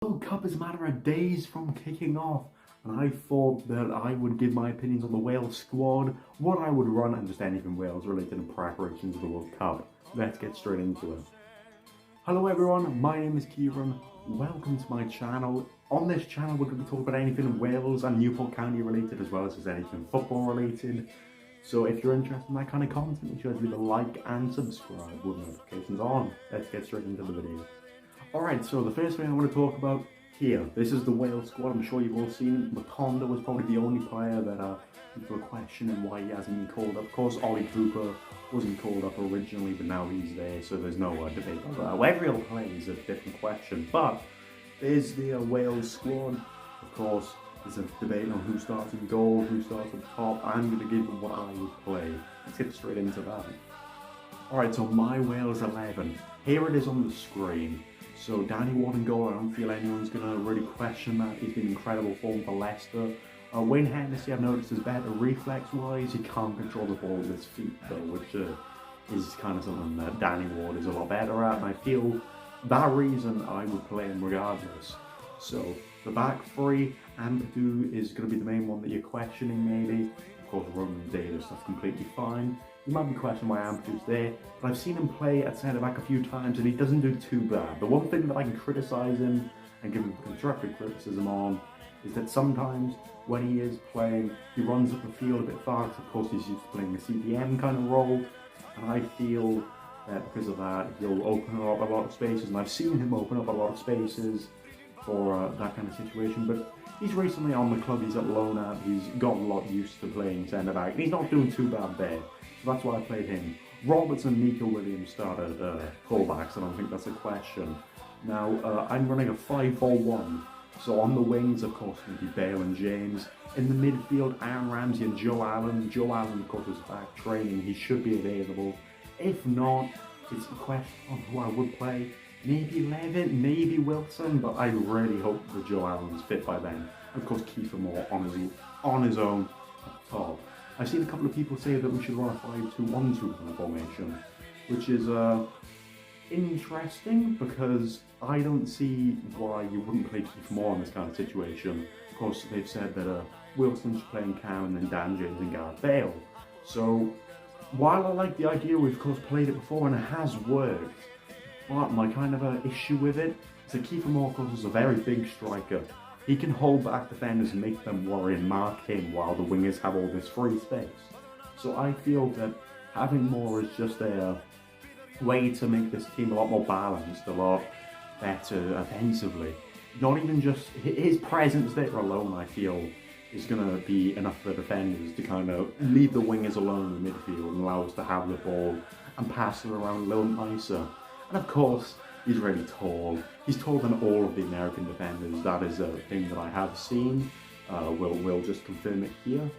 World Cup is a matter of days from kicking off, and I thought that I would give my opinions on the Wales squad, what I would run, and just anything Wales related in preparations of the World Cup. Let's get straight into it. Hello everyone, my name is Kieran. Welcome to my channel. On this channel we're going to be talking about anything Wales and Newport County related, as well as anything football related. So if you're interested in that kind of content, make sure to leave a like and subscribe with notifications on. Let's get straight into the video. Alright, so the first thing I want to talk about here, this is the Wales squad. I'm sure you've all seen it. Makonda was probably the only player that people are questioning why he hasn't been called up. Of course, Ollie Cooper wasn't called up originally, but now he's there, so there's no debate about that. Whether he'll play is a different question, but there's the Wales squad. Of course, there's a debate on who starts in goal, who starts at the top. I'm going to give them what I would play. Let's get straight into that. Alright, so my Wales 11. Here it is on the screen. So Danny Ward in goal, I don't feel anyone's going to really question that. He's been incredible form for Leicester. Wayne Hennessy, I've noticed, is better reflex-wise. He can't control the ball with his feet though, which is kind of something that Danny Ward is a lot better at. And I feel that reason I would play him regardless. So the back three, Am Byth is going to be the main one that you're questioning maybe. Of course, Roman Davis, that's completely fine. You might be questioning why Am Byth's there, but I've seen him play at centre back a few times and he doesn't do too bad. The one thing that I can criticise him and give him constructive criticism on is that sometimes when he is playing, he runs up the field a bit fast. Of course, he's used to playing a CPM kind of role, and I feel that because of that, he'll open up a lot of spaces, and I've seen him open up a lot of spaces for that kind of situation. But he's recently on the club he's at loan at. He's gotten a lot used to playing centre back, and he's not doing too bad there. So that's why I played him. Robertson and Nico Williams started fullbacks, and I don't think that's a question. Now, I'm running a 5-4-1. So on the wings, of course, going to be Bale and James. In the midfield, Aaron Ramsey and Joe Allen. Joe Allen, of course, is back training. He should be available. If not, it's a question on who I would play. Maybe Levitt, maybe Wilson, but I really hope that Joe Allen's fit by then. And of course, Kiefer Moore on his own up top. I've seen a couple of people say that we should run a 5-2-1-2 kind of formation, which is interesting because I don't see why you wouldn't play Kiefer Moore in this kind of situation. Of course, they've said that Wilson should play in Cam and then Dan James and Gareth Bale. So, while I like the idea, we've of course played it before and it has worked, but my kind of issue with it is that Kiefer Moore, of course, is a very big striker. He can hold back defenders and make them worry and mark him while the wingers have all this free space. So I feel that having Moore is just a way to make this team a lot more balanced, a lot better offensively. Not even just his presence there alone, I feel, is going to be enough for the defenders to kind of leave the wingers alone in the midfield and allow us to have the ball and pass it around a little nicer. And of course, he's really tall. He's taller than all of the American defenders. That is a thing that I have seen. We'll just confirm it here.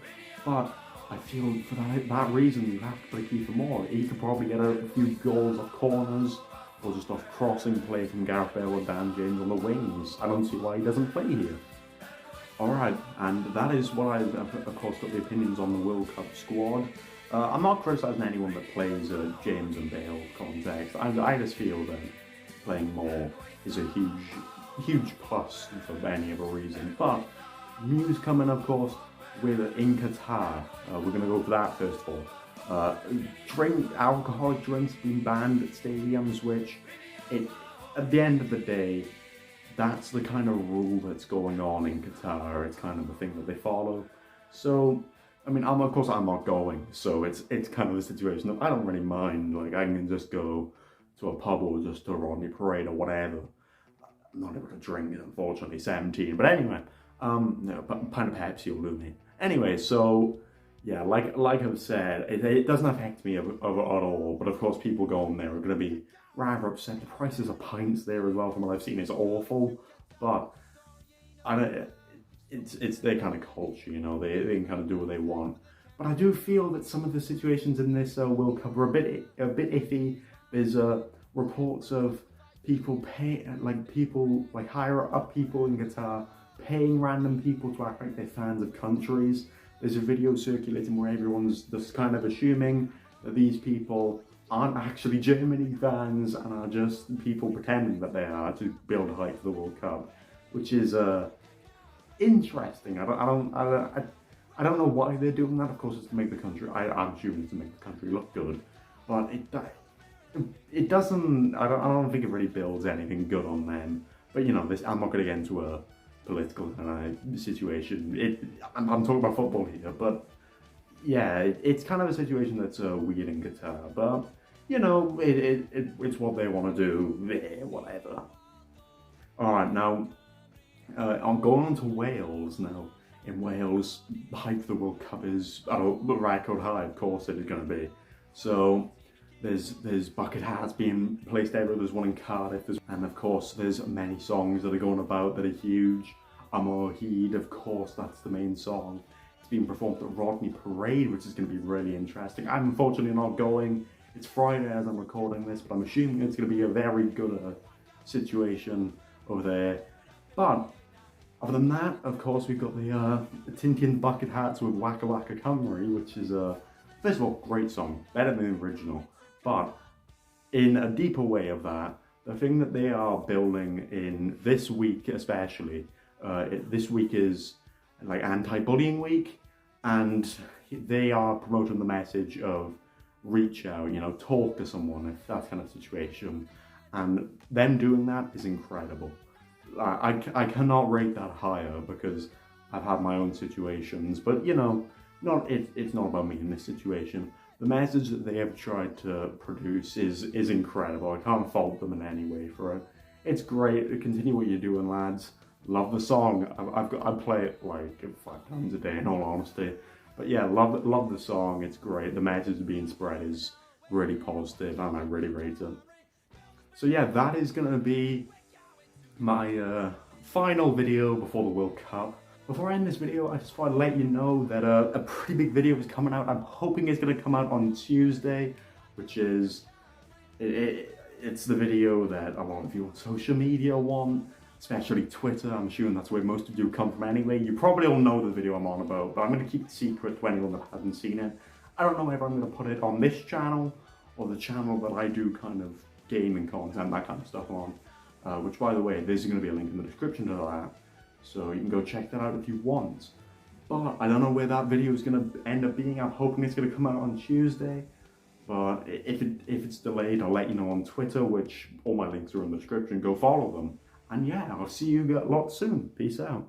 But I feel for that reason, you have to play Kiefer Moore. He could probably get a few goals off corners or just off crossing play from Gareth Bale or Dan James on the wings. I don't see why he doesn't play here. Alright, and that is what I've of course got the opinions on the World Cup squad. I'm not criticising anyone that plays James and Bale context. I just feel that playing Moore is a huge plus for any other reason. But news coming, of course, in Qatar. We're going to go for that first of all. Alcoholic drinks being banned at stadiums, which at the end of the day, that's the kind of rule that's going on in Qatar. It's kind of the thing that they follow. So, I mean, of course I'm not going, so it's kind of the situation that I don't really mind. Like, I can just go to a pub or just to a Rodney Parade or whatever. I'm not able to drink, unfortunately, 17. But anyway, no, pint of Pepsi will do me. Anyway, so yeah, like I've said, it doesn't affect me at all. But of course, people going there are going to be rather upset. The prices of pints there as well, from what I've seen, is awful. But it's their kind of culture, you know. They can kind of do what they want. But I do feel that some of the situations in this World Cup are a bit iffy. There's reports of people higher up people in Qatar paying random people to act like they're fans of countries. There's a video circulating where everyone's just kind of assuming that these people aren't actually Germany fans and are just people pretending that they are to build hype for the World Cup. which is interesting. I don't know why they're doing that. Of course, it's to make the country. I'm assuming it's to make the country look good, but it doesn't. I don't think it really builds anything good on them. But you know, this. I'm not going to get into a political situation. I'm talking about football here, but yeah, it's kind of a situation that's weird in Qatar. But you know, it's what they want to do. Whatever. All right, now I'm going on to Wales now. In Wales, the hype for the World Cup is record high. Of course, it is going to be. So there's bucket hats being placed everywhere. There's one in Cardiff, and of course, there's many songs that are going about that are huge. Amor Hyd, of course, that's the main song. It's being performed at Rodney Parade, which is going to be really interesting. I'm unfortunately not going. It's Friday as I'm recording this, but I'm assuming it's going to be a very good situation over there. But other than that, of course, we've got the Tintin bucket hats with Waka Waka Cymru, which is first of all, great song, better than the original. But in a deeper way of that, the thing that they are building in this week especially, this week is like anti-bullying week, and they are promoting the message of reach out, you know, talk to someone, if that kind of situation. And them doing that is incredible. I cannot rate that higher because I've had my own situations, but you know, it's not about me in this situation. The message that they have tried to produce is incredible. I can't fault them in any way for it. It's great. Continue what you're doing, lads. Love the song. I play it like 5 times a day, in all honesty. But yeah, love the song. It's great. The message being spread is really positive, and I really rate it. So yeah, that is gonna be my final video before the World Cup. Before I end this video, I just want to let you know that a pretty big video is coming out. I'm hoping it's going to come out on Tuesday, which is, it's the video that a lot of you on social media want, especially Twitter. I'm assuming that's where most of you come from anyway. You probably all know the video I'm on about, but I'm going to keep it secret to anyone that hasn't seen it. I don't know if I'm going to put it on this channel or the channel that I do kind of gaming content, that kind of stuff on. Which, by the way, there's going to be a link in the description to that, so you can go check that out if you want. But I don't know where that video is going to end up being. I'm hoping it's going to come out on Tuesday, but if it's delayed, I'll let you know on Twitter, which all my links are in the description. Go follow them, and yeah, I'll see you a lot soon. Peace out.